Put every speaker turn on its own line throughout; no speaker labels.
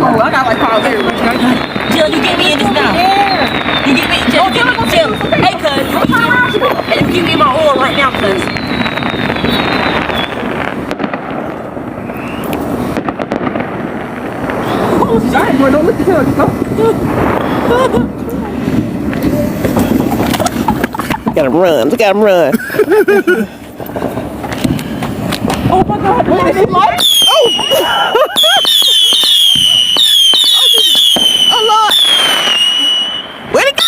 Oh, I got like 5 there.
Jill, you get me in this now. You get me, Jill. Jill. Hey, cuz. You give me my oil right now, cuz.
Sorry, boy, don't look at her.
Look at him run. Look at him run.
Oh my God! Wait, is it light? Oh! Oh Lord! Where'd it go?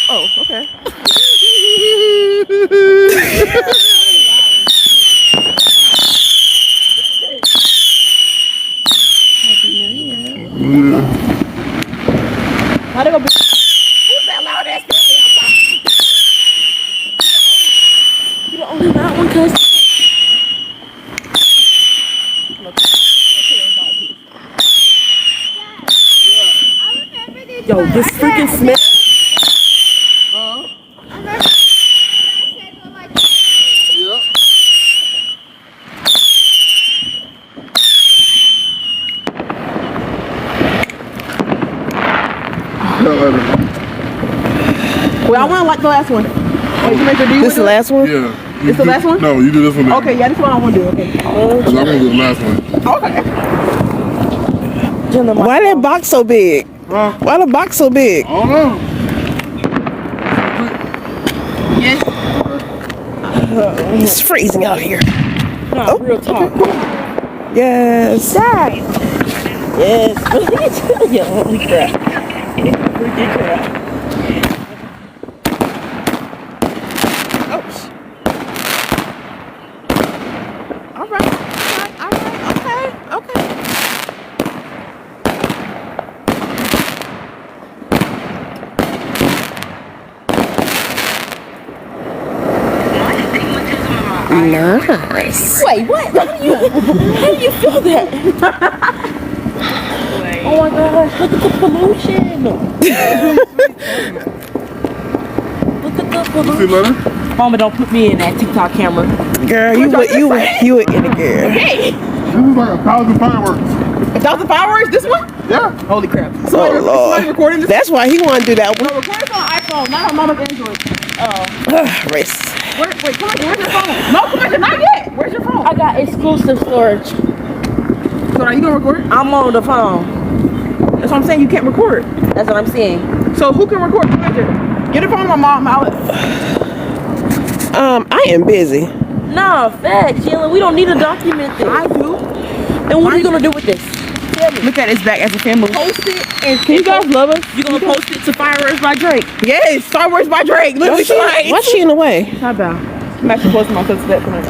Oh, okay. Why they gonna be? Who's that loud ass guy outside? You the only loud one, cuz. Yo, this freaking smell. Well, I want to like the last one. Wait, this is the last one?
Yeah.
This the last one?
No, you do this one.
Okay, yeah, this one I want to do. Okay.
Because I'm going to do the last one.
Okay.
Why that box so big?
Huh?
Why the box so big?
I don't know.
Yes.
It's freezing out here.
No, real talk.
Yes.
Dad. Yes. Yo, holy crap. Freaking crap.
Nice.
Wait, what? How do you feel that? Oh my gosh, look at the pollution. Look at the pollution. Mama, don't put me in that TikTok camera.
Girl, you were in the girl.
Hey!
This is like 1,000 fireworks.
1,000 fireworks? This one?
Yeah.
Holy crap.
Oh, Lord.
Recording this?
That's why he wanted to do that one.
No, record this on iPhone, not on Mama's Android.
Race.
Wait, come on, where's your phone? No, come on, not yet. Where's your phone?
I got exclusive storage.
So are you gonna record?
I'm on the phone.
That's what I'm saying, you can't record.
That's what I'm saying.
So who can record? Get a phone to my mom, Alex.
I am busy.
Nah, facts, Jailynn. We don't need to document this.
I do.
And what are you gonna do with this? Tell me.
Look at his back as a family.
Post it and
Can you guys love us?
You gonna post it to Fireworks by Drake?
Yes, Star Wars by Drake. Look what she like.
Why's she in the way?
How about? I'm actually close to my sister's step tonight.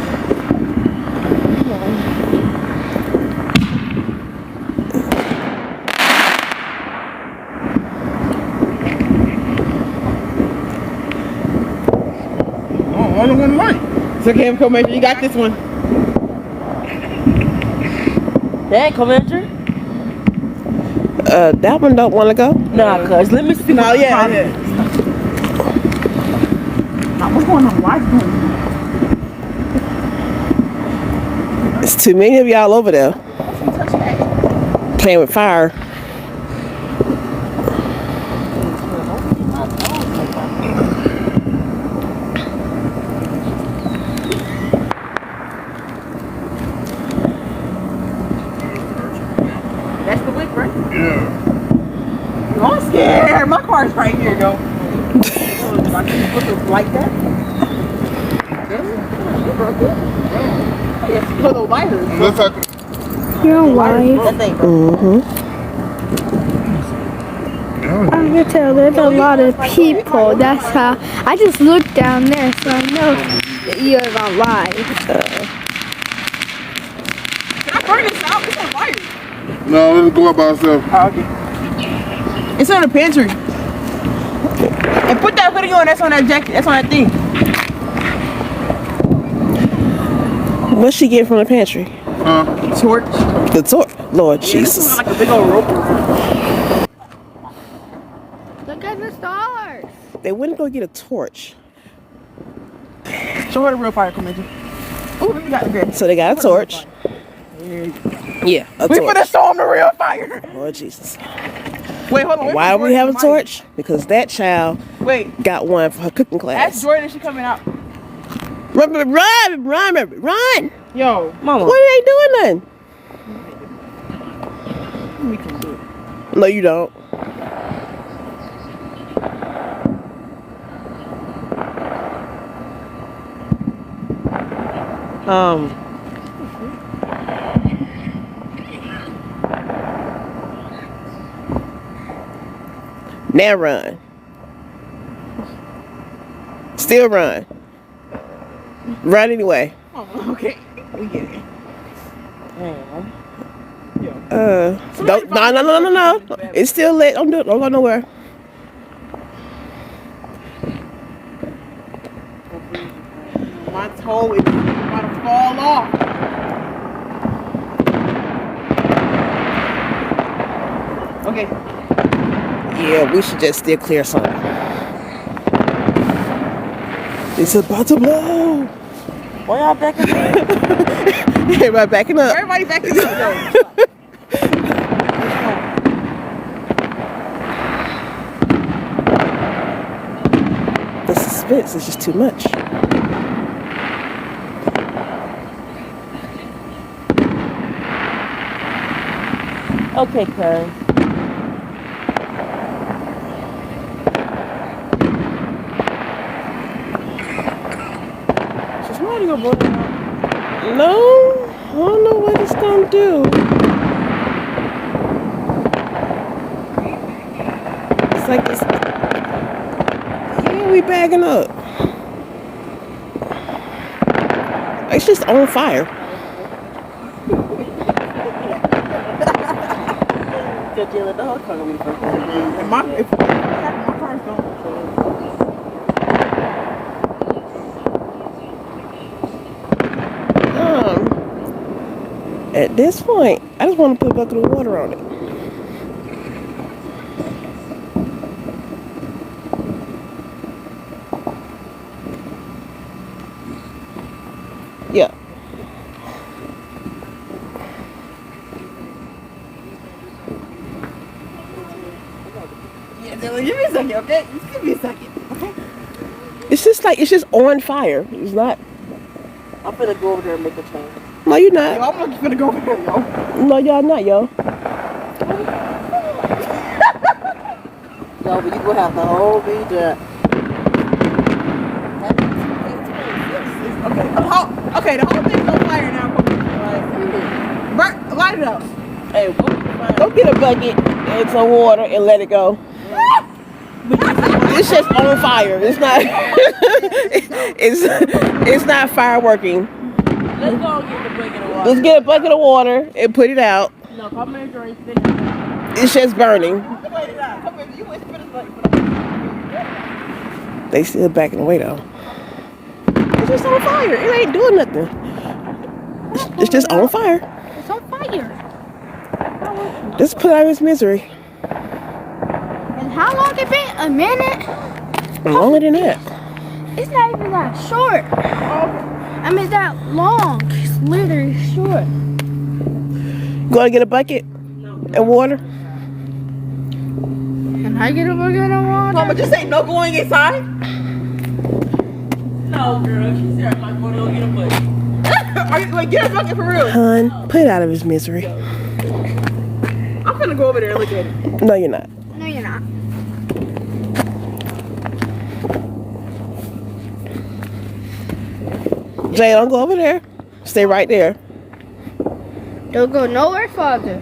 Oh, I don't want to light.
So Cam, come measure. You got this one.
That Commander?
That one don't want to go.
Nah, cuz let me see.
No, yeah. Now, what's going on? Why is it going on?
It's too many of y'all over there playing with fire.
That's the wick, right?
Yeah.
I'm scared. My car's right here, yo. Like that? Yeah, put those lighters.
Let's have
You're alive.
That thing.
I can tell there's a lot of people. That's how I just looked down there, so I know that you're alive.
Can I burn this out? It's on fire.
No, let it go up by itself.
Oh, okay. It's on the pantry. And put that hoodie on. That's on that jacket. That's on that thing.
What's she getting from the pantry?
Torch.
The torch. Lord
Yeah, this
Jesus.
is like a big old rope.
Look at the stars.
They wouldn't go get a torch.
Show her the real fire, Commander. Oh, you got the grip.
So they got a torch. Yeah, a
We
torch.
finna show him the real fire.
Lord Jesus.
Wait, hold on.
Why do we have a torch? Because that child
Wait,
got one for her cooking
ask
class.
Jordynn if she coming out.
Run!
Yo,
Mama.
What are they doing then?
we can do it.
No, you don't. Now run. Still run. Run anyway.
Oh, okay, we get it.
Don't, no. It's still lit. Don't go nowhere.
My toe is about to fall off. Okay.
Yeah, we should just still clear something. It's about to blow.
Why y'all back in there?
Everybody backing up.
Everybody back to the
The suspense is just too much.
Okay, cuz.
Somebody gonna blow it out.
No, I don't know what it's gonna do. It's like it's. Yeah, we bagging up. It's just on fire.
Jailynn, the whole car gonna be fucking.
And my car's gone.
At this point, I just want to put a bucket of water on it. Yeah.
Yeah, Jailynn, give me a second, okay? Just give me a second, okay?
It's just on fire. It's not.
I'm finna go over there and make a change.
No, you're
Yo,
not.
I'm looking for the go over there, yo.
No, y'all not, yo.
No, but you gonna have the whole video.
Okay, the whole thing's on fire now. Light it up.
Hey,
Go get a bucket and some water and let it go. It's just on fire. It's not. it's not fireworking.
let's go and get the bucket of water.
Let's get a bucket of water and put it out.
No, come here, Jordynn. Spin it.
It's just burning.
Wait it out. Come here. You wait for this light.
They still backing away though. It's just on fire. It ain't doing nothing. It's just on fire.
It's on fire.
Just put out his misery.
And how long it been? A minute?
Longer than that.
It's not even that short. I mean, that long. It's literally short.
Gonna get a bucket and water?
Can I get a bucket of water?
Mama, just say no going inside.
No, girl. She said I'm going to go get a bucket.
Are you like get a bucket for real?
Hun, put it out of his misery.
I'm gonna go over there and look at it.
No, you're not.
No, you're not.
Jay, don't go over there. Stay right there.
Don't go nowhere further.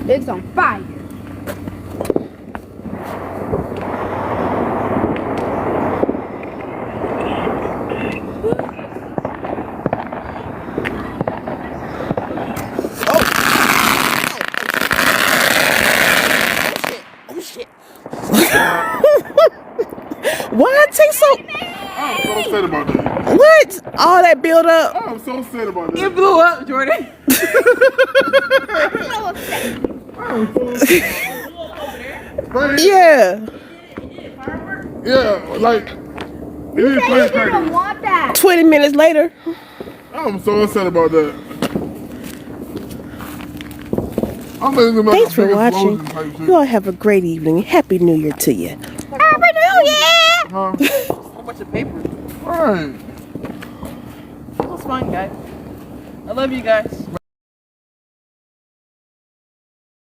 It's on fire.
Oh shit. Why it take so?
I'm so upset about that.
What? All that build up.
I'm so upset about that.
It blew up, Jordynn.
Right?
Yeah.
Yeah, like, it didn't
You
play
didn't
crazy.
want that.
20 minutes later.
I'm so upset about that. I'm letting them know
Thanks
the
for
big
watching.
explosion type shit.
You all have a great evening. Happy New Year to you.
Happy New Year!
Huh?
A bunch of paper.
Right.
It was fun, guys. I love you guys.